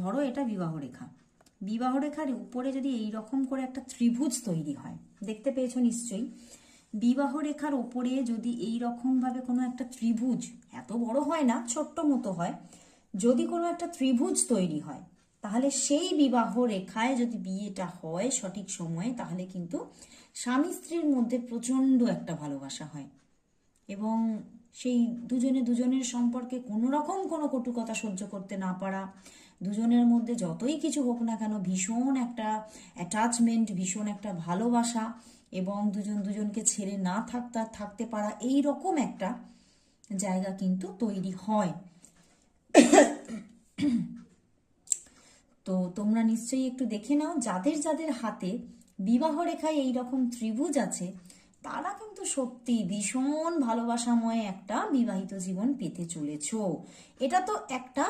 ধরো এটা বিবাহ রেখা, বিবাহ রেখার উপরে যদি এই রকম করে একটা ত্রিভুজ তৈরি হয়, দেখতে পেয়েছো নিশ্চয়ই, বিবাহ রেখার উপরে যদি এই রকম ভাবে কোনো একটা ত্রিভুজ, এত বড় হয় না, ছোট্ট মতো হয়, যদি কোনো একটা ত্রিভুজ তৈরি হয়, তাহলে সেই বিবাহ রেখায় যদি বিয়েটা হয় সঠিক সময়ে, তাহলে কিন্তু স্বামী স্ত্রীর মধ্যে প্রচন্ড একটা ভালোবাসা হয় এবং সেই দুজনে দুজনের সম্পর্কে কোনো রকম কোনো কটুকথা সহ্য করতে না পারা, দুজনের মধ্যে যতই কিছু হোক না কেন ভীষণ একটা অ্যাটাচমেন্ট, ভীষণ একটা ভালোবাসা এবং দুজন দুজনকে ছেড়ে না থাকতে পারা, এই রকম একটা জায়গা কিন্তু তৈরি হয়। তো তোমরা নিশ্চয়ই একটু দেখে নাও, যাদের যাদের হাতে বিবাহ রেখায় এইরকম ত্রিভুজ আছে তারা কিন্তু সত্যি ভীষণ ভালোবাসাময় একটা বিবাহিত জীবন পেতে চলেছো। এটা তো একটা